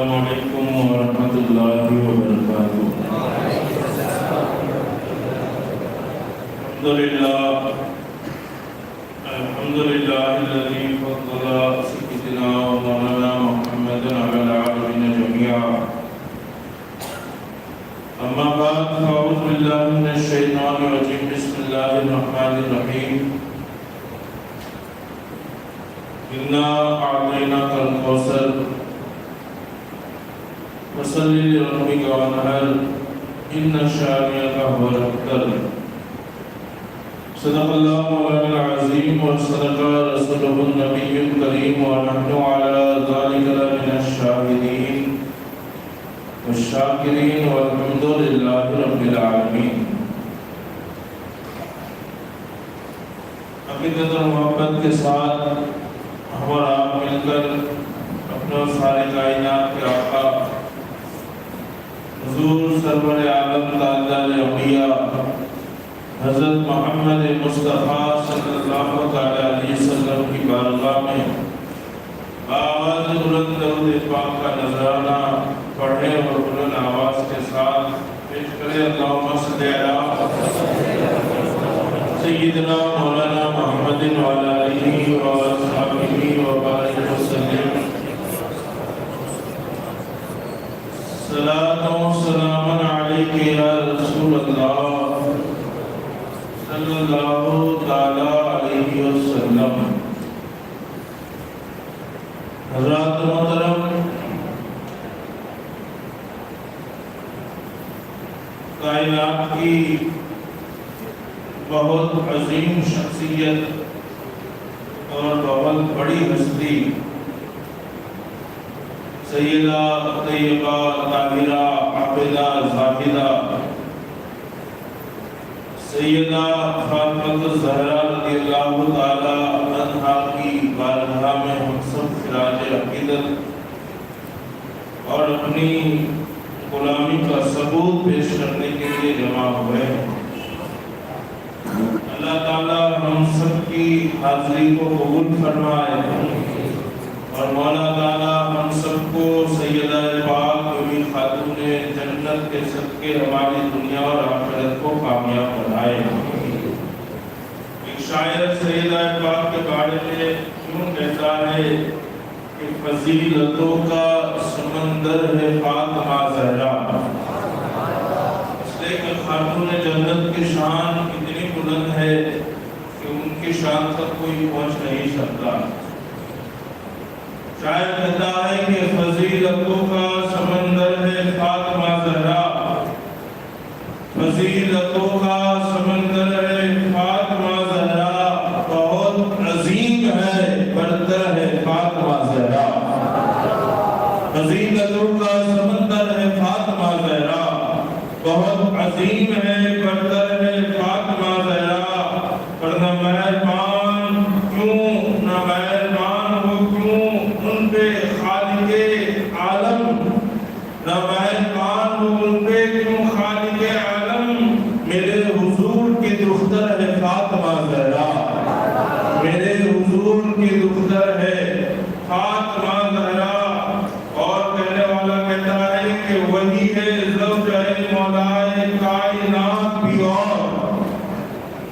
السلام علیکم ورحمۃ اللہ وبرکاتہ۔ الحمد للہ الذی فضل سیدنا و مولانا محمد علی العالمین جميعا۔ اما بعد فاعوذ باللہ من الشیطان الرجیم، بسم اللہ الرحمن الرحیم۔ انا اعطیناک الکوثر فصل لربک وانحر ان شانئک هو الابتر۔ صدق اللہ مولانا العظیم وصدق رسولہ النبی الکریم ونحن علی ذلک لمن الشاہدین والشاکرین والحمد للہ رب العالمین۔ عقیدت اور محبت کے ساتھ ہم اور آپ مل کر اپنے سارے کائنات کے آقا حضور سرور عالم تاجدار انبیاء حضرت محمد مصطفیٰ صلی اللہ علیہ وسلم کی بارگاہ میں آواز بلند درود پاک کا نذرانہ پڑھے اور بلند آواز کے ساتھ پیش کرے۔ اللہم صلی علی سیدنا مولانا محمد وعلی آلہ وصحبہ وبارک وسلم۔ صلاۃ و سلام علیک یا رسول اللہ صلی اللہ تعالی علیہ وسلم۔ حضرات محترم، کائنات کی بہت عظیم شخصیت اور بہت بڑی ہستی سیدہ طیبہ طاہرہ عابدہ زاہدہ سیدہ فاطمہ الزہرا رضی اللہ تعالی عنہا کی بارگاہ میں ہم سب خراج عقیدت اور اپنی غلامی کا ثبوت پیش کرنے کے لیے جمع ہوئے ہیں۔ اللہ تعالی ہم سب کی حاضری کو قبول فرمائے اور مولا تعالی ہم سب کو سیدہ پاک بی خاتون جنت کے صدقے ہماری دنیا اور آخرت کو کامیاب بنائے۔ ایک شاعر سیدہ پاک کے بارے میں کیوں کہتا ہے کہ فضیلتوں کا سمندر ہے فاطمہ زہرا، اس لیے کہ خاتون جنت کی شان اتنی بلند ہے کہ ان کی شان تک کوئی پہنچ نہیں سکتا۔ شاعر کہتا ہے کہ فضیلتوں کا سمندر ہے فاطمہ زہرا، فضیلتوں کا سمندر ہے فاطمہ زہرا، بہت عظیم ہے برتر ہے فاطمہ زہرا۔ فضیلتوں کا سمندر ہے فاطمہ زہرا، بہت عظیم ہے برتر ہے فاطمہ زہرا۔ پر نہ مہربان کیوں، نہ مہربان ہو کیوں ان پہ خالق عالم، نہ مہربان ہو ان پہ کیوں خالق عالم، میرے حضور کی دختر ہے فاطمہ زہرا، میرے حضور کی دختر ہے فاطمہ زہرا۔ اور کہنے والا کہتا ہے کہ وہی ہے زوجہ مولائے کائنات بھی، اور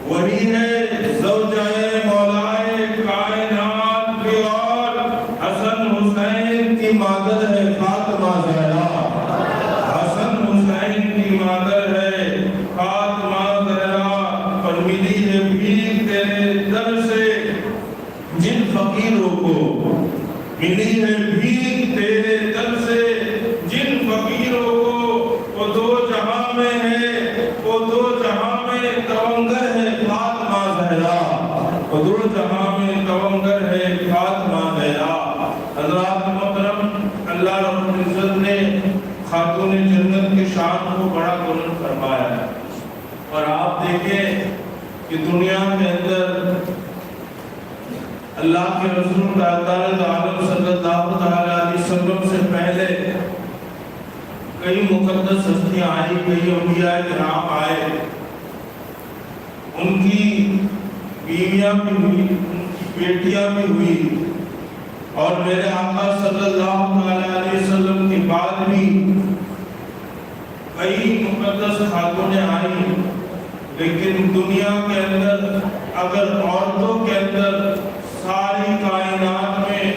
وہی ہے زوجہ مولائے کائنات بھی، اور حسن حسین کی مادر ہے فاطمہ زہرا، حسن حسین کی مادر ہے فاطمہ زہرا۔ پر ملی ہے بھیک تیرے در سے جن فقیروں کو، ملی ہے بھیک تیرے در سے جن فقیروں کو، وہ دو جہاں میں ہے، وہ دو جہاں میں تونگر ہے فاطمہ زہرا، وہ دو جہاں میں تونگر ہے فاطمہ زہرا۔ حضرات محترم، اللہ رب العزت نے خاتون جنت کی شان کو بڑا بلند فرمایا ہے، اور آپ دیکھیں کہ دنیا کے اندر اللہ کے رسول تاجدار عالم صلی اللہ علیہ وسلم سے پہلے کئی مقدس ہستیاں آئی، کئی انبیاء کرام آئے، ان کی بیویاں بھی ہوئی، ان کی بیٹیاں بھی ہوئی، اور میرے آقا صلی اللہ علیہ وسلم کے بعد بھی کئی مقدس خاتونیں آئی، لیکن دنیا کے اندر اگر عورتوں کے اندر ساری کائنات میں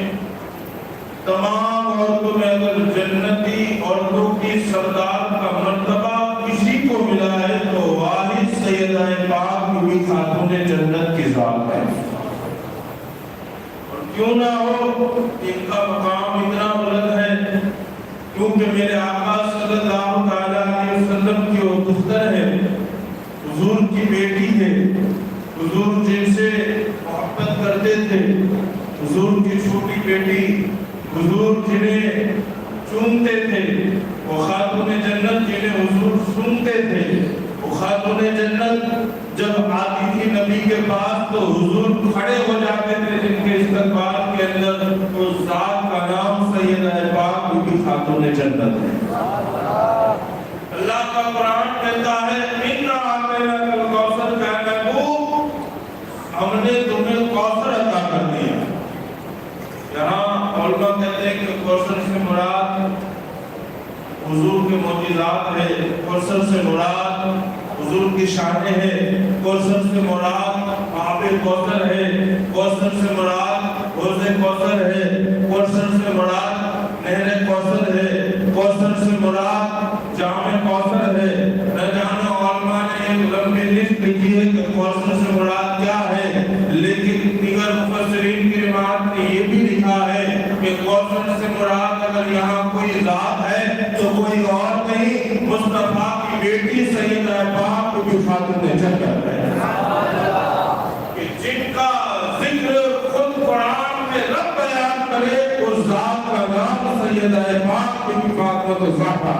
تمام عورتوں میں اگر جنتی عورتوں کی سردار کا مرتبہ کسی کو ملا ہے تو واحد سیدہ پاک بی بی خاتون جنت کی ذات ہے۔ اور کیوں نہ ہو، ان کا مقام اتنا بلند ہے کیونکہ میرے آقا صلی اللہ علیہ وسلم کی وہ دختر ہے، حضور کی بیٹی ہے، حضور جن سے محبت کرتے تھے، حضور کی چھوٹی بیٹی، حضور جنہیں چومتے تھے، وہ خاتون جنت جنہیں حضور سنتے تھے، وہ خاتون جنت جب آتی تھی نبی کے پاس تو حضور کھڑے ہو جاتے تھے جن کے استقبال کے اندر، اس ذات کا نام سیدہ پاک بی بی خاتون جنت ہے۔ اللہ کا قرآن کہتا ہے اِنَّا أَعْطَيْنَاكَ الْكَوْثَرَ فَاصْطَعْمِ، ہم نے تمہیں کوثر عطا کر دیا۔ یہاں علماء کہتے ہیں کہ کوثر سے مراد حضور کے معجزات ہے، کوثر سے مراد حضور کی شانیں ہیں، کوثر سے مراد آب کوثر ہے، کوثر سے مراد حوض کوثر ہے، کوثر سے مراد نہر کوثر ہے، کوثر سے مراد جام کوثر ہے۔ نہ جانے علماء نے ایک لمبی لسٹ لکھی ہے کہ کوثر سے مراد کیا ہے، لیکن دیگر مفسرین کی روایت نے یہ بھی لکھا ہے کہ کوثر سے مراد اگر یہاں کوئی ذات ہے تو کوئی اور نہیں، مصطفیٰ کی بیٹی سیدہ پاک بی بی خاتون جنت ہے، کہ جن کا ذکر خود قرآن میں رب بیان کرے اس ذات کا نام سیدہ پاک بی بی فاطمہ الزہرا۔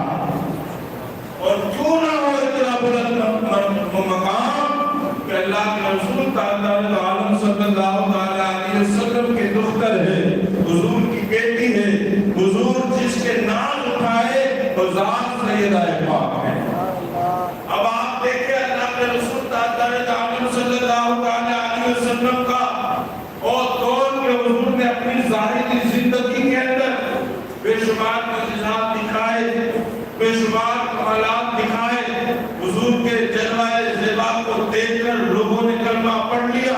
اور کیوں نہ ہو اتنا بلند مقام کہ اللہ کے رسول تعالیٰ عالم صلی اللہ علیہ وسلم کے دختر ہے، حضور کی بیٹی ہے، حضور جس کے نام اٹھائے وہ ذات سیدہ پاک ہے۔ اب آپ دیکھیں اللہ کے رسول تعالیٰ عالم صلی اللہ علیہ وسلم کا اور دور کے حضور نے اپنی ظاہری زندگی کے اندر بے شمار معجزات دکھائے، بے شمار کمالات دکھائے۔ حضور کے جلوہ زیبا کو دیکھ کر لوگوں نے کلمہ پڑھ لیا،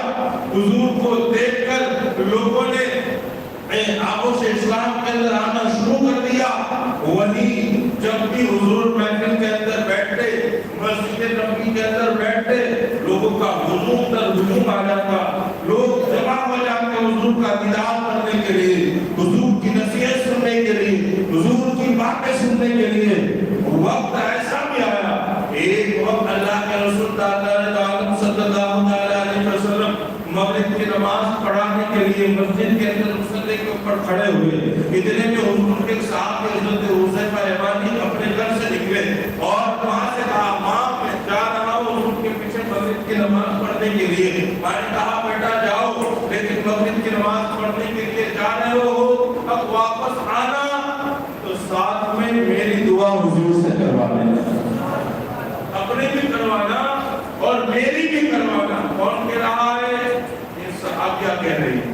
حضور کو دیکھ کر لوگوں نے آغوش اسلام کے اندر آنا شروع کر دیا۔ وہی جب بھی حضور محفل کے اندر بیٹھتے، مسجد نبوی کے اندر بیٹھتے، لوگوں کا ہجوم در ہجوم آ جاتا، لوگ جمع ہو جاتے حضور کا دیدار کرنے کے لیے، حضور کی نصیحت سننے کے لیے، حضور کی باتیں سننے کے لیے۔ وقت ایسا بھی آیا، ایک وقت اللہ کے رسول عالم صلی اللہ علیہ وسلم مغرب کی نماز پڑھانے کے لیے مسجد کے اندر مصلی کے اوپر کھڑے ہوئے، اتنے میں حضور کے صاحب حضرت حذیفہ یمانی اپنے گھر سے نکلے اور وہاں سے کہا ماں میں جا رہا ہوں حضور کے پیچھے مغرب کی نماز پڑھنے کے لیے۔ میں نے کہا بیٹا جاؤ، لیکن مغرب کی نماز پڑھنے کے لیے جا رہے ہو، اب واپس آنا تو ساتھ میں میری دعا حضور سے کروانے، اپنے بھی کروانا اور میری بھی کروانا۔ کون کہہ رہا ہے؟ یہ صحابیہ کہہ رہی ہے۔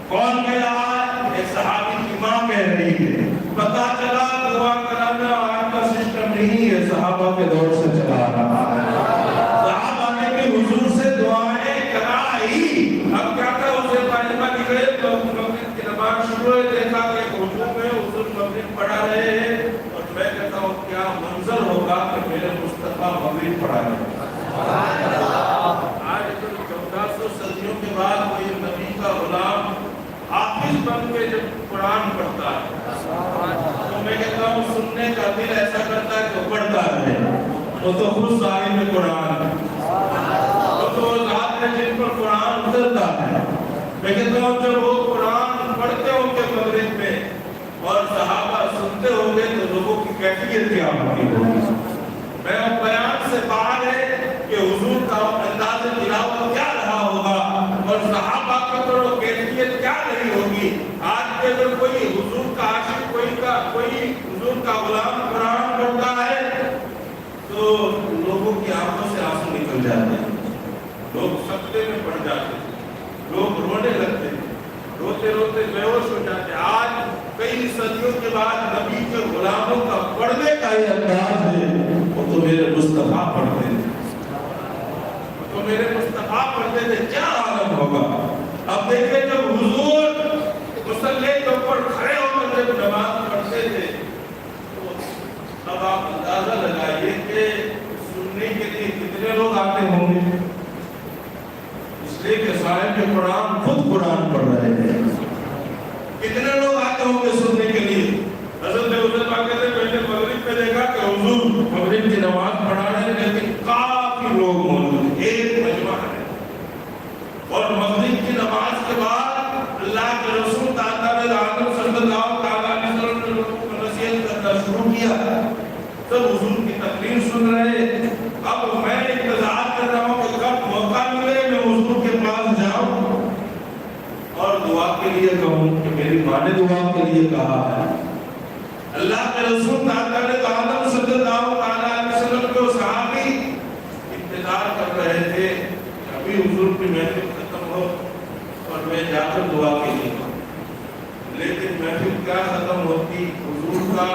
کون کہہ رہا ہے؟ یہ صحابی کی ماں کہہ رہی ہے۔ پتا چلا دعا کرانا آج کا سسٹم نہیں ہے، صحابہ کے دور سے چلا رہا ہے۔ صحابہ نے بھی حضور سے دعائیں کرائی۔ اب کیا کہ اسے پائمہ نکلے تو مغرب کی نماز شروع ہے، دیکھا کہ حضور میں حضور مغرب پڑھا رہے ہیں، اور میں کہتا ہوں کیا منظر ہوگا کہ میرے مصطفیٰ مغرب پڑھا رہے ہیں۔ آج 1400 صدیوں کے بعد کوئی نبی کا غلام حافظ بن کے جب قرآن پڑھتا ہے تو میں کہتا ہوں سننے کا دل ایسا کرتا ہے کہ پڑھتا ہے، وہ تو خود صاحب قرآن ہے، وہ تو ذات ہے جن پر قرآن اترتا ہے۔ میں کہتا ہوں جب وہ قرآن پڑھتے ہوں گے مغرب میں اور صحابہ سنتے ہوں گے تو لوگوں کی کیفیت کیا ہوتی ہوگی۔ میں بیان سے باہر ہے کہ حضور کا انداز تلاوت کیا رہا ہوگا اور صحابہ کا تو کیفیت کیا رہی ہوگی۔ آج بھی اگر کوئی حضور کا عاشق، کوئی حضور کا غلام قرآن پڑھتا ہے تو لوگوں کی آنکھوں سے آنسو نکل جاتے ہیں، لوگ سجدے میں پڑ جاتے ہیں، لوگ رونے لگتے ہیں، روتے روتے بے ہوش ہو کئی صدیوں کے بعد نبی کے غلاموں کا پڑھنے کا یہ انداز ہے، وہ تو میرے مصطفیٰ پڑھتے تھے، تو میرے مصطفیٰ پڑھتے تھے، کیا عالم ہوگا۔ اب دیکھیں جب حضور مصلی کے اوپر کھڑے ہو کر جب نماز پڑھتے تھے تو اب آپ اندازہ لگائیے کہ سننے کے لیے کتنے لوگ آتے ہوں گے، اس لیے کہ صاحب قرآن خود قرآن پڑھ رہے ہیں، کتنے لوگ آتے ہوں گے سننے کے لیے۔ حضرت حضرت کہتے ہیں میں نے مغرب میں دیکھا کہ حضور مغرب کی نماز پڑھا رہے ہیں، لیکن کافی لوگ موجود ہیں، ایک مجمع ہے، اور مغرب کی نماز کے بعد اللہ کے رسول تعالیٰ عالم صلی اللہ علیہ وسلم کو نصیحت کرنا شروع کیا، سب حضور کی تقریر سن رہے۔ اب میں انتظار کر رہا ہوں کہ کب موقع ملے میں حضور کے پاس جاؤں اور دعا کے لیے کہوں کہ میری ماں نے دعا کے لیے کہا ہے۔ اللہ کے رسول تعالیٰ عالم صلی اللہ علیہ وسلم کے صحابی انتظار کر رہے تھے کہ ابھی حضور کی محفل ختم ہو اور میں جا کر دعا کے لیے کہوں، لیکن محفل کیا ختم ہوتی، حضور کا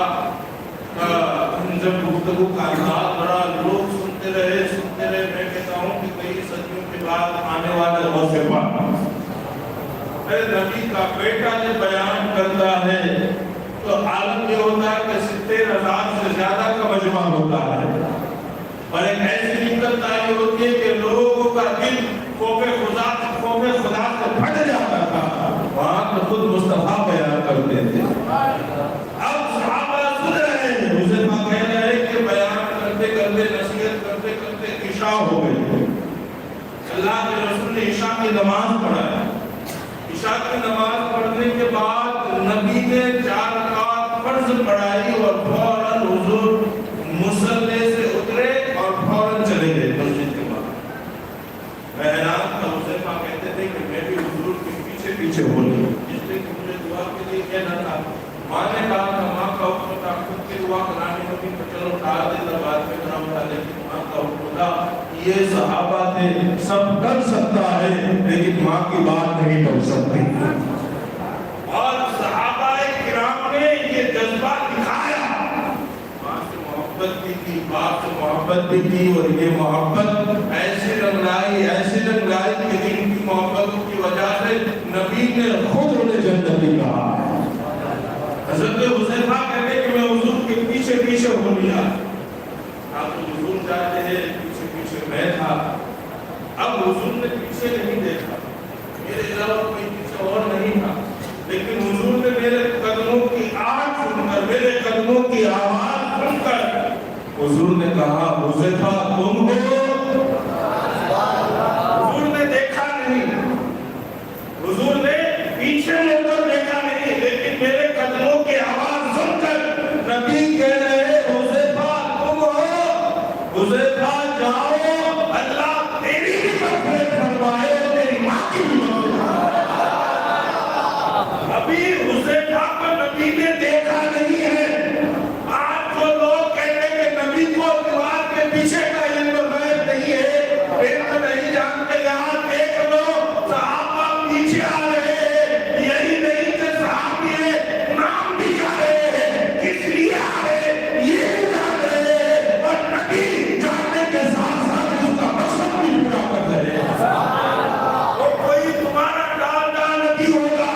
جب گفتگو کا انداز بڑا، لوگ سنتے رہے۔ میں کہتا ہوں کہ کئی صدیوں کے بعد آنے والے غوث پاک میرے نبی کا بیٹا جب بیان کرتا ہے تو عالم یہ ہوتا ہے کہ 70,000 سے زیادہ کا مجمع ہوتا ہے، اور ایک ایسی نکل تاری ہوتی ہے کہ لوگوں کا دل خوف خدا سے پھٹ جاتا تھا، وہاں تو خود مصطفیٰ بیان کرتے تھے۔ اب صحابہ سن رہے ہیں، حضرت پاک کہہ رہے ہیں کہ بیان کرتے کرتے نصیحت کرتے کرتے عشاء ہو گئی، اللہ کے رسول نے عشاء کی نماز پڑھایا۔ عشاء کی نماز پڑھنے کے بعد نبی نے 4 رکعت فرض پڑھائی اور فوراً حضور مصلی سے اترے اور فوراً چلے گئے مسجد کے بعد۔ میں حیران تھا، حضرت پاک کہتے تھے کہ میں بھی حضور کے پیچھے پیچھے ہو گئی، اس لیے کہ مجھے دعا کے لیے کہنا تھا۔ ماں نے کہا کہ ماں کا حکم تھا خود کی دعا کرانی ہوگی تو چلو ٹال دیتا، بعد میں کرام تھا، لیکن ماں کا حکم تھا۔ یہ صحابہ تھے، سب کر سکتا ہے لیکن ماں کی بات نہیں کر سکتی، اور صحابہ کرام نے یہ جذبہ دکھایا، ماں سے محبت بھی کی، باپ سے محبت بھی کی، اور یہ محبت ایسی رنگ لائی کہ ان کی محبتوں کی وجہ سے نبی نے خود انہیں جنتی کہا ہے۔ حضرت حذیفہ کہتے ہیں کہ میں حضور کے پیچھے پیچھے ہو لیا، آپ حضور جاتے ہیں پیچھے پیچھے میں تھا۔ اب حضور نے پیچھے نہیں دیکھا، میرے علاوہ کوئی پیچھے اور نہیں تھا، لیکن حضور نے میرے قدموں کی آواز سن کر، میرے قدموں کی آواز سن کر حضور نے کہا حذیفہ تم ہو۔ حضور نے دیکھا نہیں، حضور نے پیچھے مڑ کر دیکھا نہیں، لیکن میرے قدموں کی آواز سن کر نبی کہہ رہے حذیفہ تم ہو، حذیفہ جاؤ، اللہ تیری بھی مغفرت فرمائے، تیری ماں کی بھی مغفرت۔ ابھی حذیفہ کو نبی نے دیکھا نہیں ہے۔ آج جو لوگ کہتے ہیں کہ نبی کو دیوار کے پیچھے کا علم غیب نہیں ہے، علم نہیں جانتے، یہاں دیکھ لو صحابہ پیچھے آ رہے ہیں، یہی نہیں کہ صحابی نام بھی جا رہے ہیں، کس لیے آ رہے ہیں یہ بھی جان رہے ہیں، اور نبی جاننے کے ساتھ ساتھ اس کا مقصد بھی پورا کر رہے ہیں۔ وہ کوئی تمہارا ڈال نبی ہوگا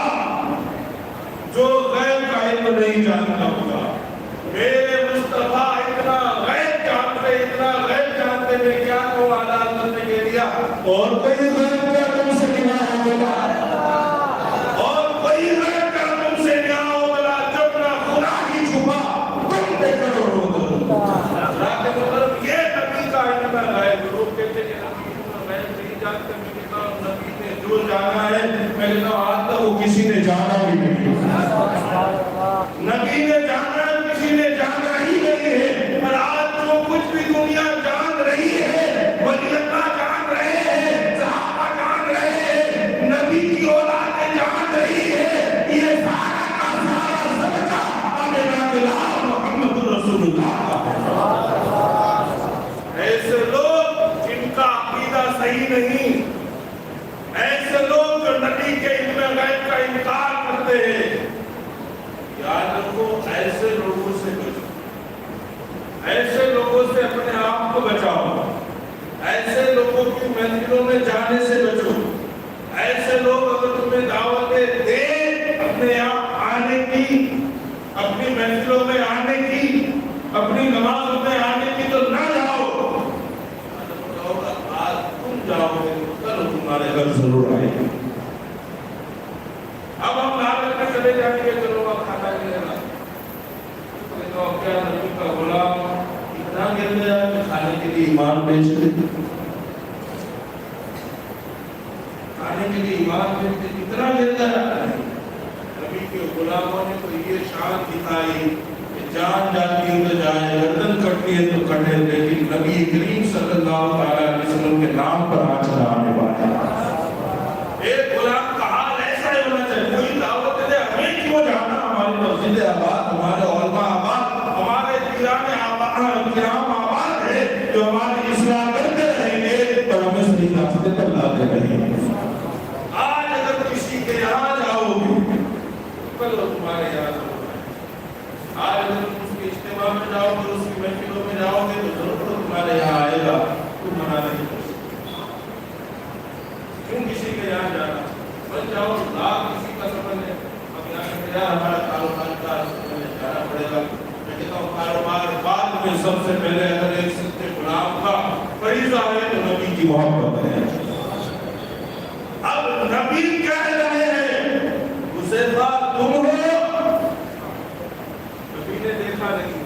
جو غیب کا علم نہیں جانتا ہوگا، میرے مصطفیٰ اتنا غیب جانتے میں کیا کہوں، عدالت نے کہہ دیا اور کوئی غیب کا تم سے نہ ہوگا، اور کوئی غیب کا تم سے نہ ہوگا، جب نہ خدا کی چھپا تم بے قدر ہوگا۔ لیکن مطلب یہ نبی کا علم غیب، لوگ کہتے ہیں کہ نبی غیب نہیں جانتے، میں کہتا ہوں نبی نے جو جانا ہے، میں کہتا ہوں آج تک وہ کسی نے جانا بھی نہیں، نبی نے جانا ہے، کسی نے جانا ہی نہیں ہے، اور آج جو کچھ بھی دنیا جان رہی ہے، ولی اللہ جان رہے ہیں، صحابہ جان رہے ہیں، نبی کی اولاد جان رہی ہے، یہ سارا کا سارا صدقہ آمنہ بلال محمد رسول اللہ کا۔ ایسے لوگ جن کا عقیدہ صحیح نہیں، ایسے لوگ جو نبی کے علم غیب کا انکار کرتے ہیں، یاد رکھو ایسے لوگوں سے بچو، ایسے لوگوں سے اپنے آپ کو بچاؤ، ایسے لوگوں کی محفلوں میں جانے سے بچو، ایسے لوگ اگر تمہیں دعوتیں دیں اپنے آپ آنے کی، اپنی محفلوں میں آنے کی، اپنی نمازوں میں آنے کی، تو نہ جاؤ۔ آج تم جاؤ گے کل تمہارے گھر ضرور آئے گی۔ اب ہم لالچ میں چلے جائیں گے، چلو اب کھانا ملے گا، کیا نبی کا غلام اتنا گر گیا کہ کھانے کے لیے ایمان بیچ دے، کھانے کے لیے ایمان بیچ دے، اتنا گر گیا۔ نبی کے غلاموں نے تو یہ شان دکھائی کہ جان جاتی ہے تو جائے، گردن کٹتی ہے تو کٹے، لیکن نبی کریم صلی اللہ علیہ وسلم کے نام پر آج آنے والے۔ ایک غلام کا حال ایسا ہی ہونا چاہیے، کوئی دعوت دے ہمیں کیوں جانا، ہماری مسجد آباد، ہمارے علماء آباد، ہمارے کرام آباد ہے جو ہماری اصلاح کرتے رہیں گے اور ہمیں صحیح راستے پر لاتے رہیں گے۔ آج اگر کسی کے یہاں جاؤ گے کل تمہارے یہاں ضرور آئے، آج اگر تم اس کے اجتماع میں جاؤ گے، اس کی محفلوں میں جاؤ گے تو ضرور تمہارے یہاں آئے گا، تم منع نہیں کر سکتے۔ کیوں کسی کے یہاں جانا، بن جاؤ، کسی کا سفر ہے، اب یہاں ہمارا کاروبار کا جانا پڑے گا، کاروبار بعد میں سب سے پہلے اگر ایک سچے غلام کا فریضہ ہے تو نبی کی محبت ہے۔ اب نبی کہہ رہے ہیں حذیفہ تم ہو، نبی نے دیکھا نہیں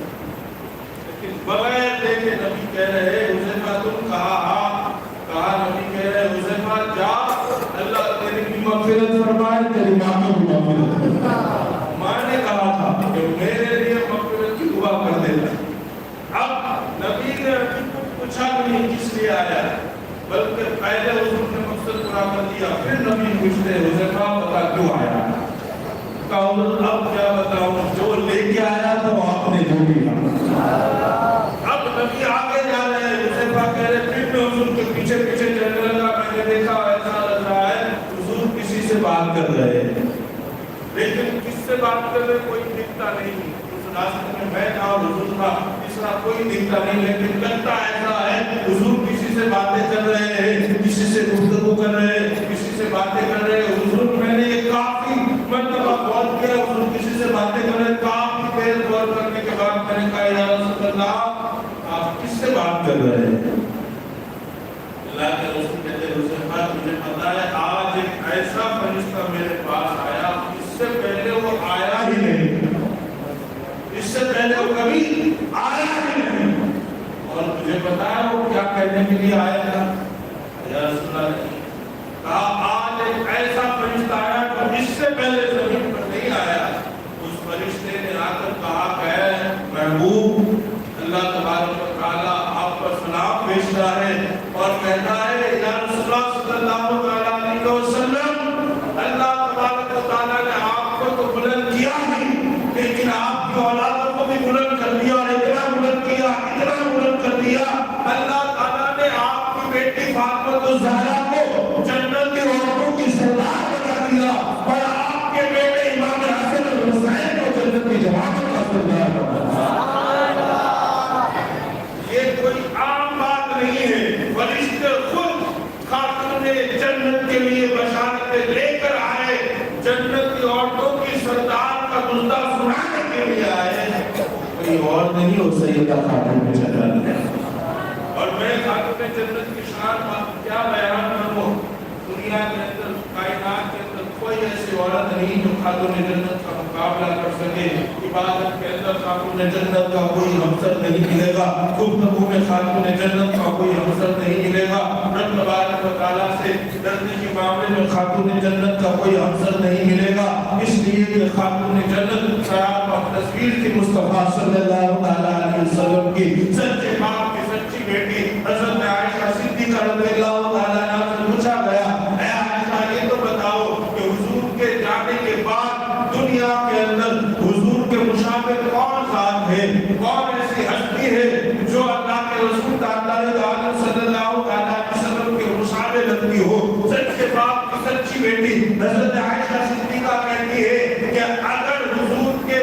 لیکن بغیر دیکھے نبی کہہ رہے ہیں حذیفہ تم، کہا ہاں، کہا نبی کہہ رہے حذیفہ جا، اللہ تیری بھی مغفرت فرمائے، تیری ماں کی بھی مغفرت فرمائے۔ ماں نے کہا تھا کہ میرے لیے مغفرت کی دعا کر دینا۔ اب نبی نے پوچھا نہیں کس لیے آیا ہے، بلکہ پہلے حضور نے مقصد پورا کر دیا، پھر نبی پوچھتے حذیفہ بتا کیوں آیا؟ کہا اب کیا بتاؤں، جو لے کے آیا تھا وہ آپ نے جو دیا۔ اب نبی آگے جا رہے ہیں، حذیفہ کہہ رہے پھر میں حضور کے پیچھے پیچھے چلنے لگا، میں نے دیکھا ایسا لگ رہا ہے حضور کسی سے بات کر رہے ہیں، لیکن کس سے بات کر رہے کوئی دکھتا نہیں، اس راستے میں میں تھا اور حضور تھا، تیسرا کوئی دکھتا نہیں، لیکن لگتا ایسا ہے حضور کسی سے باتیں کر رہے ہیں، کسی سے گفتگو کر رہے ہیں، کسی سے باتیں کر رہے ہیں۔ حضور میں نے یہ کافی مرتبہ غور کیا، حضور کسی سے باتیں کر رہے ہیں، کافی دیر غور کرنے کے بعد میں نے کہا یا رسول اللہ آپ کس سے بات کر رہے ہیں؟ اللہ کے رسول کہتے ہیں حذیفہ مجھے پتا ہے آج ایک ایسا فرشتہ میرے پاس آیا، اس سے پہلے وہ آیا ہی نہیں، اس سے پہلے وہ کبھی آیا ہی نہیں، اور مجھے پتا ہے وہ کیا کہنے کے لیے آیا تھا، یا رسول اللہ کہا آج ایک ایسا فرشتہ آیا جو اس سے پہلے زمین پر نہیں آیا۔ اس فرشتے نے آ کر کہا کہ محبوب اللہ تبارک و تعالیٰ آپ پر سلام بھیجتا ہے اور کہتا ہے یا رسول اللہ صلی اللہ علیہ وسلم اللہ تبارک و تعالیٰ نے آپ کو تو بلند کیا ہی لیکن آپ کی اولاد کو بھی بلند کر دیا، اور اتنا بلند کیا، اتنا بلند کر دیا، اللہ تعالیٰ نے آپ کی بیٹی فاطمہ الزہرا کو جنت کی عورتوں کی سردار بنا دیا، اور آپ کے بیٹے امام حسن اور حسین کو جنت کی جماعت کا سردار بنا دیا۔ یہ کوئی عام بات نہیں ہے، فرشتے خود خاتون جنت کے لیے بشارتیں لے کر آئے، جنت کی عورتوں کی سردار کا مدعا سنانے کے لیے آئے، کوئی اور نہیں ہو سیدہ خاتون جنت ہے۔ اور میں خاتون جنت کی شان کیا بیان کروں، دنیا کے اندر کائنات کے اندر کوئی ایسی عورت نہیں جو خاتون جنت کا مقابلہ کر سکے، عبادت کے اندر خاتون جنت کا کوئی ہمسر نہیں ملے گا، گفتگو میں خاتون جنت کا کوئی ہمسر نہیں ملے گا، رب تبارک و تعالیٰ سے ڈرنے کے معاملے میں خاتون جنت کا کوئی ہمسر نہیں ملے گا، اس لیے کہ خاتون جنت خیال اور تصویر کی مصطفیٰ صلی اللہ علیہ وسلم کی سچے باپ کی سچی بیٹی حضرت عائشہ صدیقہ رضی اللہ تعالیٰ عنہا سے پوچھا گیا اے عائشہ یہ تو بتاؤ کہ حضور کے جانے کے بعد دنیا کے اندر حضور کے مشابہ کون ذات ہے، کون ایسی ہستی ہے جو اللہ کے رسول عالم صلی اللہ علیہ وسلم کے مشابہ لگتی ہو؟ سچے باپ کی سچی بیٹی حضرت عائشہ صدیقہ کہتی ہے کہ اگر حضور کے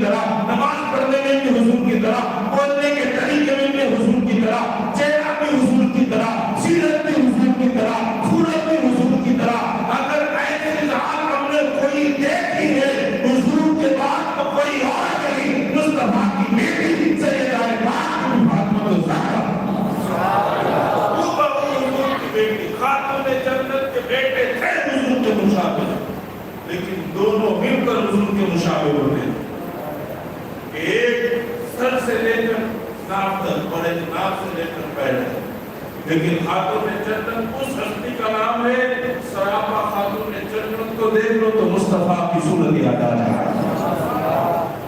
طرح، نماز پڑھنے میں بھی حضور کی طرح، بولنے کے طریقے میں بھی حضور کی طرح، چہرہ بھی حضور کی طرح، سیرت بھی حضور کی طرح، صورت بھی حضور کی طرح. اگر ایسی ذات ہم نے کوئی دیکھی ہے حضور کے بعد تو کوئی اور نہیں، مصطفیٰ کی بیٹی سیدہ پاک فاطمہ الزہرا حضور کی بیٹی، خاتون جنت کے بیٹے تھے حضور کے مشابہ، لیکن دونوں مل کر حضور کے مشابہ ہوتے ہیں. ایک سر سے لے کر ناف تک اور ایک ناف سے لے کر پیر تک. لیکن خاتون جنت اس ہستی کا نام ہے، سراپا خاتون جنت کو دیکھ لو تو مصطفیٰ کی صورت یاد آ جائے.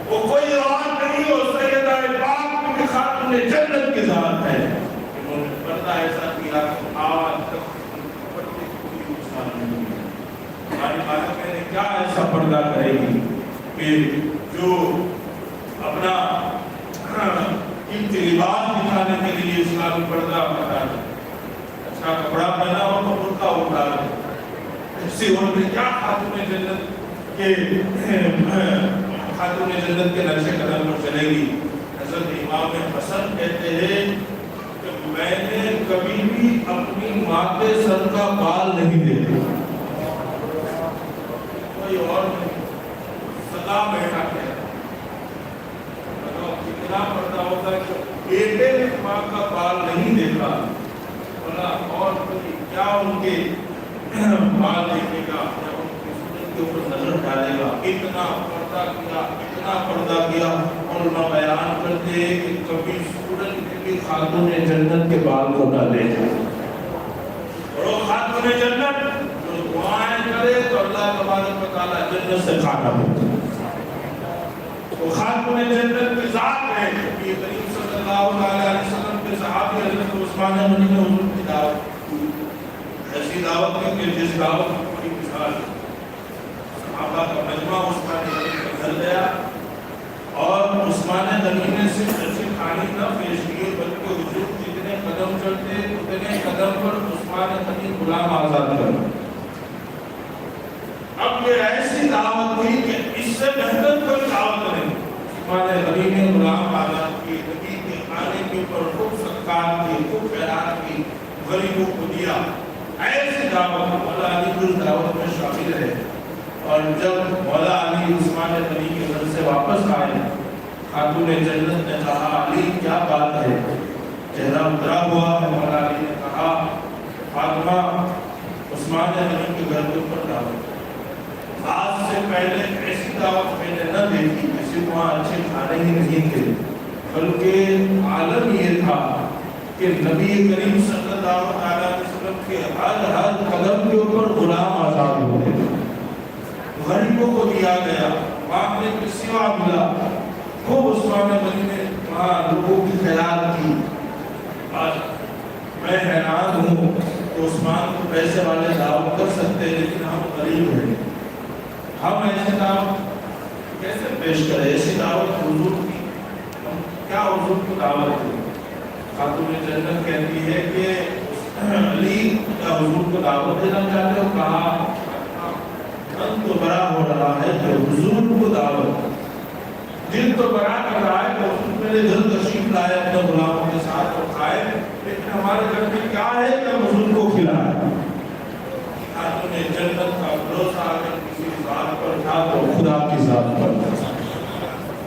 وہ کوئی اور نہیں ہو، سیدہ پاک کی خاتون جنت کی ذات ہے. انہوں نے پردہ ایسا کیا کہ آج تک پردے کی کوئی مثال نہیں ہے. ہماری مالک نے کیا ایسا پردہ کرے گی کہ جو اپنا قیمتی لباس دکھانے کے لیے اسلامی پردہ بتا دے، اچھا کپڑا پہنا ہو تو برقع اٹھا دے. اسی اور میں کیا خاتون جنت کے نقش قدم پر چلے گی. حضرت امام حسن کہتے ہیں کہ میں نے کبھی بھی اپنی ماں کے سر کا بال نہیں دیکھا، کوئی اور نہیں، سدا بیٹھا کہتا. کتنا پردہ ہوتا ہے کہ بیٹے نے ماں کا بال نہیں دیکھا، اور کیا ان کے بال دیکھے گا یا ان کی صورت کے اوپر نظر ڈالے گا. اتنا پردہ کیا. علماء بیان کرتے ہیں کہ کبھی سورج نے بھی خاتون جنت کے بال کو نہ دیکھا. اور وہ خاتون جنت جو دعائیں کرے تو اللہ تبارک و تعالیٰ جنت سے کھانا دیتا. وہ خاتون جنت کی ذات ہے. نبی کریم صلی اللہ علیہ وسلم کے صحابی حضرت عثمان غنی نے حضور کی دعوت کی. ایسی دعوت کی کہ جس دعوت کی کوئی مثال صحابہ کا مجمع عثمان غنی کے گھر گیا اور عثمان غنی نے صرف اچھی کھانی نہ پیش کی بلکہ حضور جتنے قدم چلتے اتنے قدم پر عثمان غنی غلام آزاد کر. اب یہ ایسی دعوت تھی کہ اس سے بہتر کوئی دعوت نہیں. عثمان غنی نے غلام آزاد کی، نبی کے کھانے کے اوپر خوب صدقات کی، خوب خیرات کی، غریبوں کو دیا. ایسی دعوت مولا علی اس دعوت میں شامل ہے. اور جب مولا علی عثمان غنی کے گھر سے واپس آئے، خاتون جنت نے کہا علی کیا بات ہے؟ چہرہ اترا ہوا ہے. مولا علی نے کہا فاطمہ عثمان غنی کے گھر کے اوپر دعوت، آج سے پہلے ایسی دعوت میں نے نہ دیکھی. کسی کو وہاں اچھے کھانے ہی نہیں تھے، بلکہ عالم یہ تھا کہ نبی کریم صلی اللہ علیہ وسلم کے ہر قدم کے اوپر غلام آزاد ہوتے تھے. غریبوں کو دیا گیا، مانگنے کی سوا ملا. خوب عثمان غنی نے وہاں لوگوں کی خیرات کی. آج میں حیران ہوں کہ عثمان کو پیسے والے دعوت کر سکتے لیکن ہم غریب ہیں. ہم ایسے دعوت کیسے پیش کریں؟ ایسی دعوت حضور کی کیا حضور کی دعوت ہے؟ خاتون جنت کہتی ہے کہ علی کیا حضور کو دعوت دینا چاہتے ہو؟ کہا من تو بڑا ہو رہا ہے کہ حضور کو دعوت، دل تو بڑا کر رہا ہے کہ حضور میرے گھر تشریف لائے اپنے غلاموں کے ساتھ اور کھائے، لیکن ہمارے گھر میں کیا ہے کہ حضور کو کھلائے. خاتون جنت کا بھروسہ اگر کسی ذات پر تھا تو خدا کی ذات پر تھا.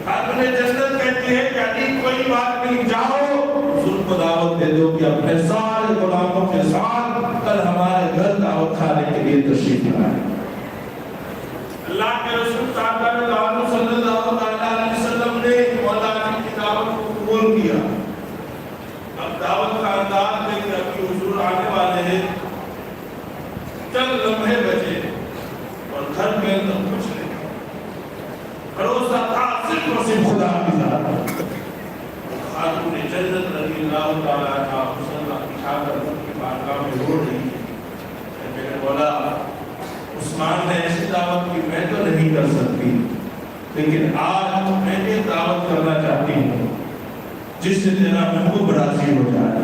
خاتون جنت کہتی ہے کہ علی کوئی بات نہیں، جاؤ حضور کو دعوت دے دو کہ اپنے سارے غلاموں کے ساتھ کل ہمارے گھر دعوت کھانے کے لیے تشریف لائیں. اللہ کے رسول صلی اللہ علیہ وسلم نے مولا علی کی دعوت کو قبول کیا. اب دعوت کا انداز دیکھ کر کہ حضور آنے والے ہیں، چند لمحے بچے اور گھر کے اندر کچھ نہیں. بھروسہ تھا صرف اور صرف خدا کی ذات. خاتون جنت رضی اللہ تعالیٰ عنہا مسلح بچھا کر ان کی بارگاہ میں رو رہی ہے. میرے مولا عثمان نے ایسی دعوت کی میں تو نہیں کر سکتی، لیکن آج میں یہ دعوت کرنا چاہتی ہوں جس سے تیرا محبوب راضی ہو جائے.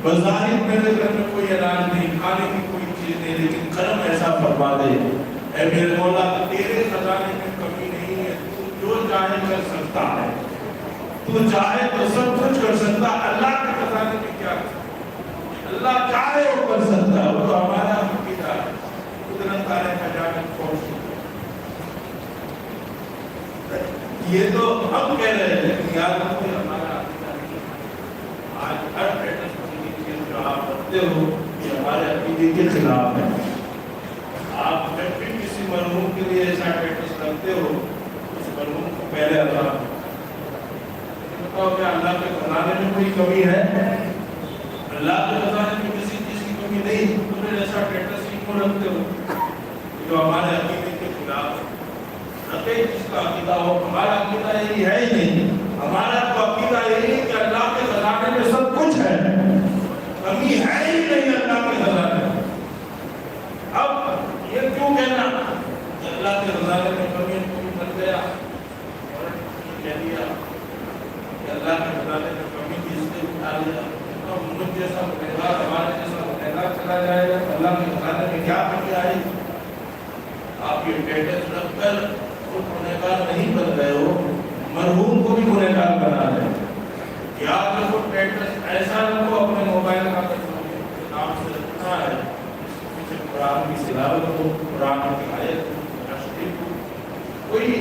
بظاہر میرے گھر میں کوئی اعلان نہیں، کھانے کی کوئی چیز نہیں، لیکن کرم ایسا فرما دے اے میرے مولا تیرے خزانے میں کمی نہیں ہے، تو جو چاہے کر تو چاہے تو سب کچھ کر سکتا. اللہ کے خزانے میں کیا ہے؟ اللہ چاہے وہ کر سکتا ہے. وہ تو ہمارا عقیدہ ہے. قدرت تعالی کا جانب پہنچ. یہ تو ہم کہہ رہے ہیں کہ یاد رکھیں ہمارا عقیدہ نہیں. آج ہر اسٹیٹس جو آپ رکھتے ہو یہ ہمارے عقیدے کے خلاف ہے. آپ جب بھی کسی مرحوم کے لیے ایسا اسٹیٹس رکھتے ہو اس مرحوم کو پہلے عذاب بتاؤ. کیا اللہ کے خزانے میں کوئی کمی ہے؟ اللہ کے خزانے میں کسی چیز کی کمی نہیں. تم نے ایسا اسٹیٹس کیوں رکھتے ہو جو ہمارے عقیدے کے خلاف ہے؟ رکھے جس کا عقیدہ ہو. ہمارا عقیدہ یہی ہے ہی نہیں. ہمارا تو عقیدہ یہی ہے کہ اللہ کے خزانے میں سب کچھ ہے, کمی ہے ہی نہیں اللہ کے خزانے میں. اب یہ کیوں کہنا کہ اللہ کے خزانے میں کمی بن گیا اور کہہ دیا کہ اللہ کے خزانے میں کمی کی اس نے اٹھا لیا. تو ملک جیسا مقدار ہمارے جیسا مقدار چلا جائے گا. اللہ کے خزانے میں کیا کمی آئے گی؟ آپ یہ اسٹیٹس رکھ کر گنہگار نہیں بن گئے ہو, مرحوم کو بھی گنہگار بنا رہے. یا تو اسٹیٹس ایسا رکھو اپنے موبائل کا نام سے رکھنا ہے جس میں قرآن کی تلاوت ہو, قرآن کی آیت ہو, تشریح ہو, کوئی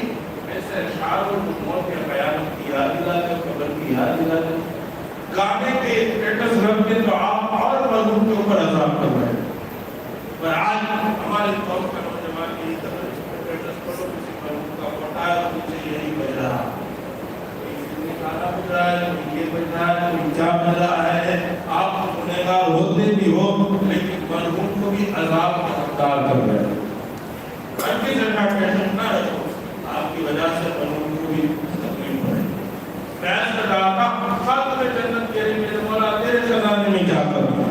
ایسے اشعار ہو جو موت کے قیامت کی یاد دلا دے, قبر کی یاد دلا دے. گانے کے اسٹیٹس رکھ کے تو آپ اور مرحوم کے اوپر عذاب کر رہے ہیں. پر آج ہمارے قوم کا نوجوان یہی کر رہے ہیں اسٹیٹس پڑھو کسی مرحوم کا پڑھا ہے مجھے یہی بج رہا ہے, کھانا بج رہا ہے, یہ بج رہا ہے, کوئی کیا بج رہا ہے. آپ گنہگار ہوتے بھی ہو لیکن مرحوم کو بھی عذاب کا حقدار کر رہے ہیں. ہر کی جگہ ٹینشن نہ رکھو, آپ کی وجہ سے مرحوم کو بھی تکلیف پڑے. میں نے کہا خاتم جنت کے لیے میرے مولا تیرے خزانے میں کیا کرنا.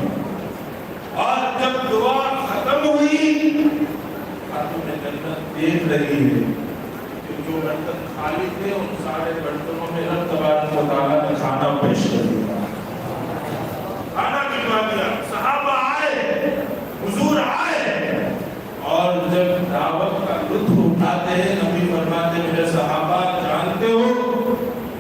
اور جب دعا ختم ہوئی خاتم جنت دیکھ رہی ہے کہ جو برتن خالی تھے ان سارے برتنوں میں رب تبارک و تعالیٰ نے کھانا پیش کر دیا. کھانا کھلا دیا. صحابہ آئے, حضور آئے, اور جب دعوت کا لطف اٹھاتے ہیں نبی فرماتے میرے صحابہ جانتے ہو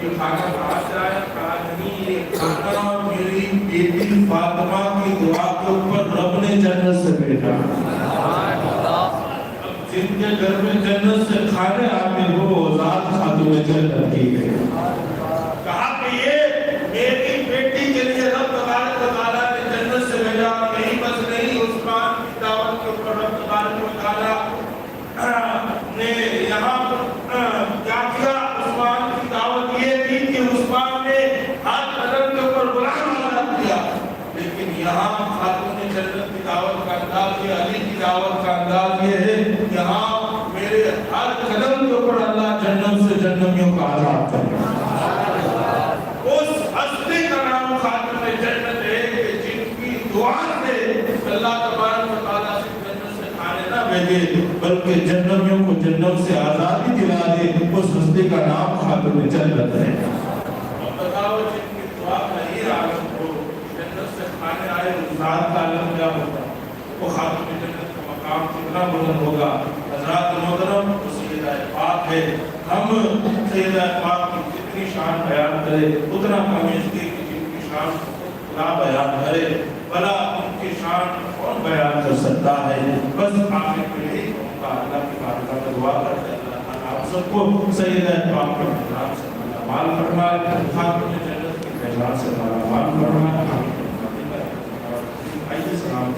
یہ کھانا کہاں سے آیا؟ کہا نہیں, یہ کھانا میری بیٹی فاطمہ کی دعا کے اوپر رب نے جنت سے بھیجا. جن کے گھر میں جنت سے کھانے آتے وہ ذات خاتون جنت کی گئی. کہا کہ یہ میری بیٹی کے لیے رب تبارک و تعالیٰ نے جنت سے بھیجا. نہیں بس نہیں, عثمان کی دعوت کے اوپر رب تبارک و تعالیٰ نے یہاں کیا کیا؟ عثمان کی دعوت یہ تھی کہ عثمان نے ہر قدم کے اوپر غلام آزاد کیا. لیکن یہاں خاتون جنت کی دعوت کا انداز یہ, علی کی دعوت کا انداز یہ ہے یہاں میرے ہر قدم کے اوپر اللہ جنت سے جنتیوں کا آزاد کرے. اس ہستی کا نام خاتون جنت ہے کہ جن کی دعا سے اللہ تبارک و تعالیٰ سے جنت سے کھانے نہ بھیجے بلکہ جنتیوں کو جنت سے آزادی دلا دے. اس ہستی کا نام خاتون جنت ہے. اب بتاؤ جن کی دعا کا یہ عالم ہو جنت سے کھانے آئے اس ذات کا عالم کیا ہوگا؟ وہ خاتون جنت کا مقام کتنا بلند ہوگا. حضرات محترم سیدہ پاک ہے, ہم سیدہ پاک کی جتنی شان بیان کرے اتنا کم اس کی جن کی شان خدا بیان کرے. بھلا ان کی شان کون بیان کر سکتا ہے؟ بس آخر میں یہی کہوں گا اللہ کی بارگاہ میں دعا کرتے اللہ تعالیٰ آپ سب کو سیدہ پاک کے نام سے مال فرمائے, خاتون جنت کی پہچان سے مال فرمائے. آئیے سلام